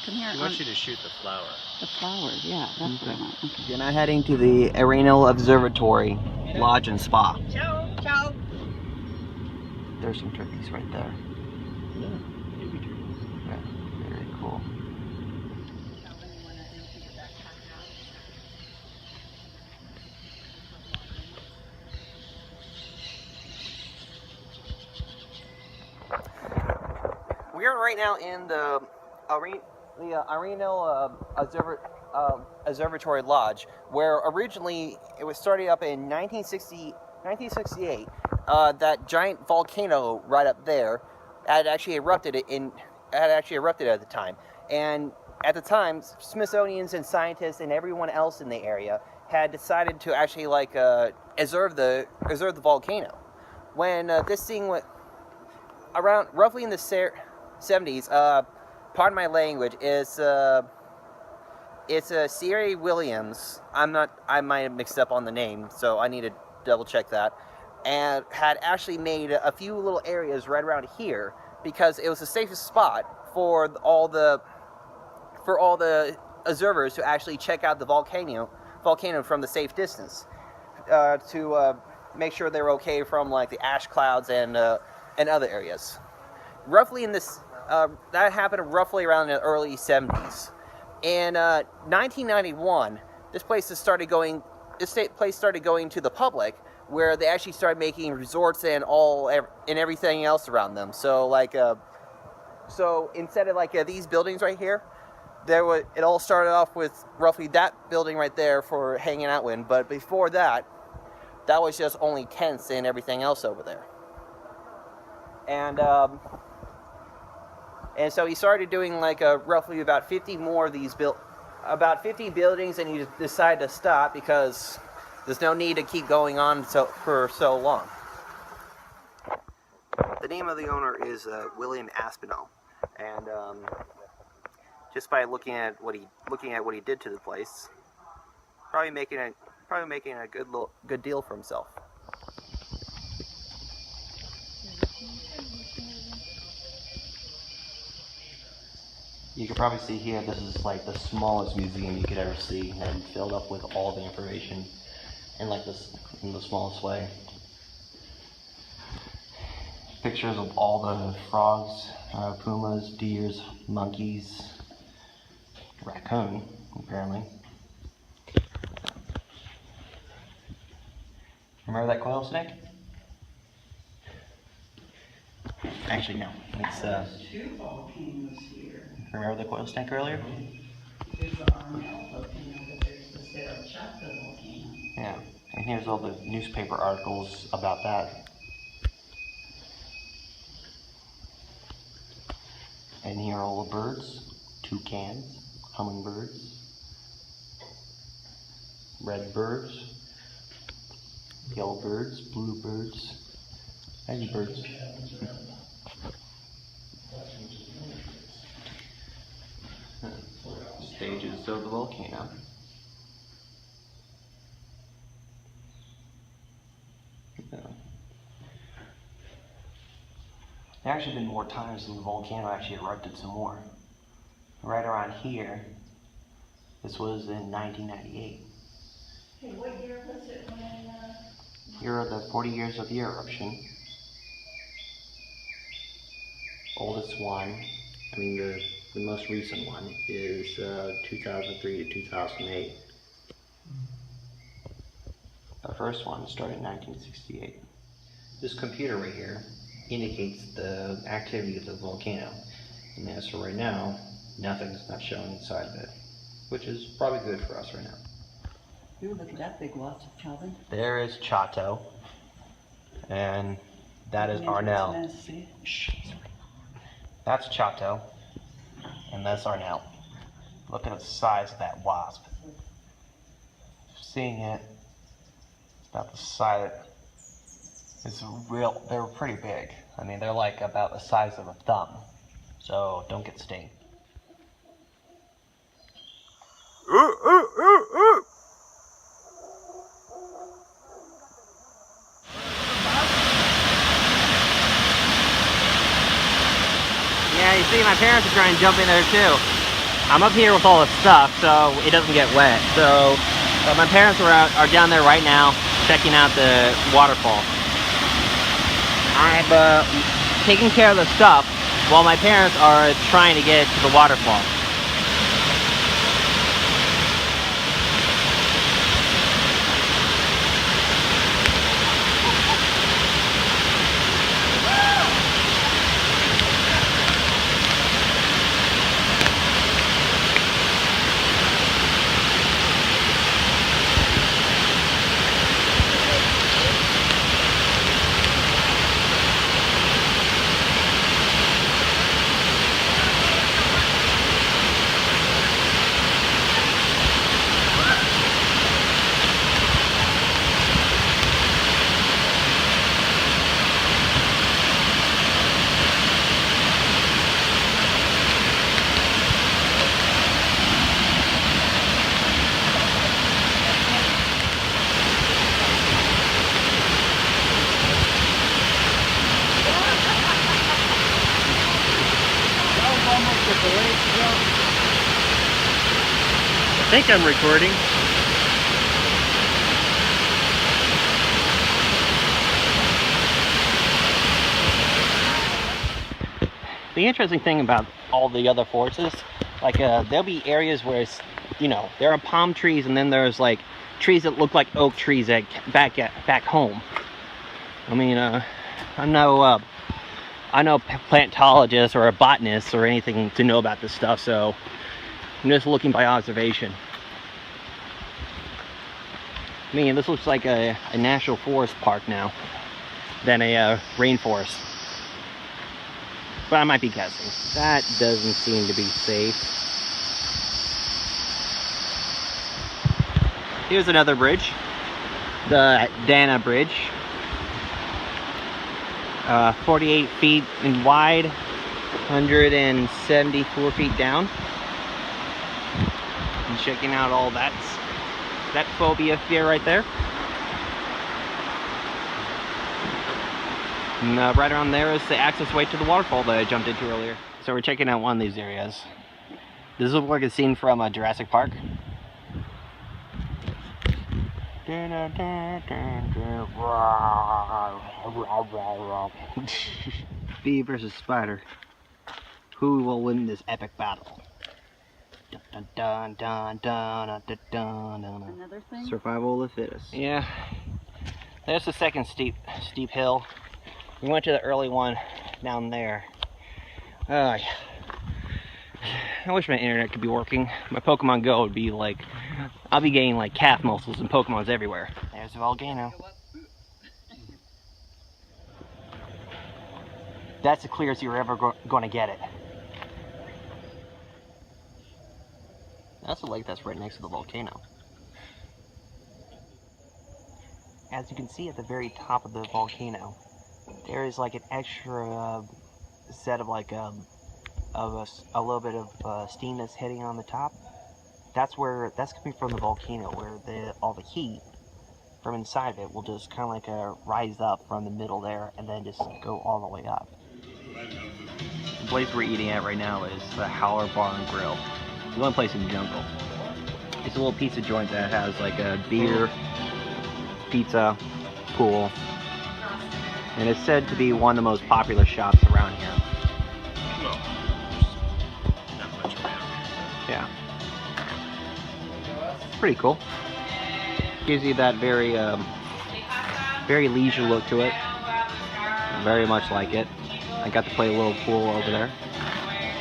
Come here. He wants you to shoot the flower. The flowers, yeah, that's what I want. Okay. You're now heading to the Arenal Observatory Lodge and Spa. Ciao, ciao. There's some turkeys right there. Yeah, baby turkeys. Yeah, very cool. We are right now in the Arenal Observatory Lodge, where originally it was started up in 1968. That giant volcano right up there had actually erupted at the time, and at the time, Smithsonians and scientists and everyone else in the area had decided to actually observe the volcano. When this thing went around roughly in the 70s, pardon my language, it's Sierra Williams. I might have mixed up on the name, so I need to double check that. And had actually made a few little areas right around here because it was the safest spot for all the observers to actually check out the volcano from the safe distance, to make sure they were okay from like the ash clouds and other areas. Roughly in this, that happened roughly around the early 70s. In 1991, this place started going to the public, where they actually started making resorts and everything else around them. So so instead of these buildings right here, it all started off with roughly that building right there for hanging out in. But before that was just only tents and everything else over there. And so he started doing roughly about 50 more of these about 50 buildings, and he decided to stop because there's no need to keep going on for so long. The name of the owner is William Aspinall, and just by looking at what he did to the place, probably making a good deal for himself. You can probably see here, this is like the smallest museum you could ever see, and filled up with all the information in the smallest way. Pictures of all the frogs, pumas, deers, monkeys, raccoon, apparently. Remember that coil snake? Actually, no. It's Two volcanoes here. remember the coil snake earlier? There's the Arnell volcano, but there's the Cerro Chaco volcano. Yeah, and here's all the newspaper articles about that. And here are all the birds, toucans, hummingbirds, red birds, yellow birds, blue birds, and birds. Stages of the volcano. There actually been more times than the volcano actually erupted some more. Right around here, this was in 1998. Hey, what year was it when? Here are the 40 years of the eruption. Oldest one, the most recent one is 2003 to 2008. The first one started in 1968. This computer right here indicates the activity of the volcano. And as for right now, nothing's not showing inside of it, which is probably good for us right now. Ooh, look at that big watch, Calvin. There is Chato, and that is Arnell. Shh. That's Chato, and that's Arnell. Look at the size of that wasp. Seeing it, it's about the size. They're pretty big. They're like about the size of a thumb. So don't get stung. Yeah, you see, my parents are trying to jump in there too. I'm up here with all the stuff so it doesn't get wet. So my parents are down there right now checking out the waterfall. I'm taking care of the stuff while my parents are trying to get to the waterfall. I think I'm recording. The interesting thing about all the other forts is, like, there'll be areas where it's, you know, there are palm trees, and then there's like trees that look like oak trees back home. I mean, I'm no paleontologist or a botanist or anything to know about this stuff, so I'm just looking by observation. I mean, this looks like a national forest park now than a rainforest. But I might be guessing. That doesn't seem to be safe. Here's another bridge. The Dana Bridge. 48 feet in wide, 174 feet down. And checking out all that phobia fear right there. And right around there is the access way to the waterfall that I jumped into earlier. So we're checking out one of these areas. This is like a scene from Jurassic Park. Bee versus spider. Who will win this epic battle? Dun, dun, dun, dun, dun, dun, dun. Another thing? Survival of the fittest. Yeah. There's the second steep hill. We went to the early one down there. I wish my internet could be working. My Pokemon Go would be like, I'll be getting like calf muscles and Pokemons everywhere. There's the volcano. That's the clearest you're ever going to get it. That's a lake that's right next to the volcano. As you can see at the very top of the volcano, there is like an extra set of like a little bit of steam that's heading on the top. That's coming from the volcano, where all the heat from inside of it will just kind of like rise up from the middle there and then just go all the way up. The place we're eating at right now is the Howler Bar and Grill. The only place in the jungle. It's a little pizza joint that has like a beer, pizza, pool, and it's said to be one of the most popular shops around here. Well, there's not much around here. Yeah. Pretty cool. Gives you that very, very leisure look to it. Very much like it. I got to play a little pool over there.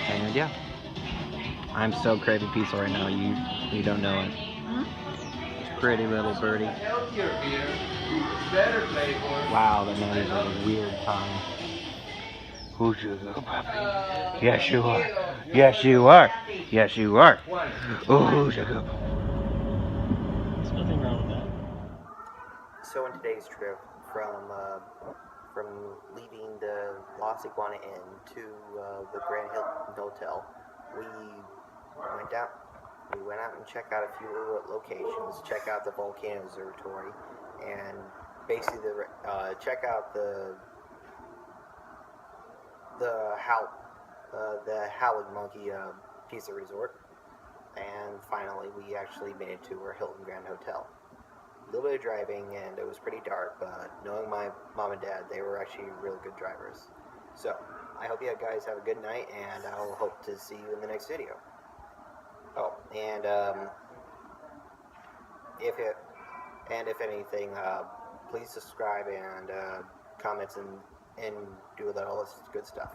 And yeah. I'm so craving pizza right now, you don't know it. Pretty little birdie. Wow, that man is a weird time. Who's you, little puppy? Yes, you are. Yes, you are. Yes, you are. Oh, who's you? There's nothing wrong with that. So in today's trip, from leaving the Las Iguana Inn to the Grand Hill Hotel, we went out and checked out a few locations, check out the Volcano Observatory, and basically check out the Howling Monkey Pizza Resort. and finally we actually made it to our Hilton Grand Hotel. A little bit of driving, and it was pretty dark, but knowing my mom and dad, they were actually really good drivers. So, I hope you guys have a good night, and I'll hope to see you in the next video. Oh, and if anything, please subscribe and comments and do all this good stuff.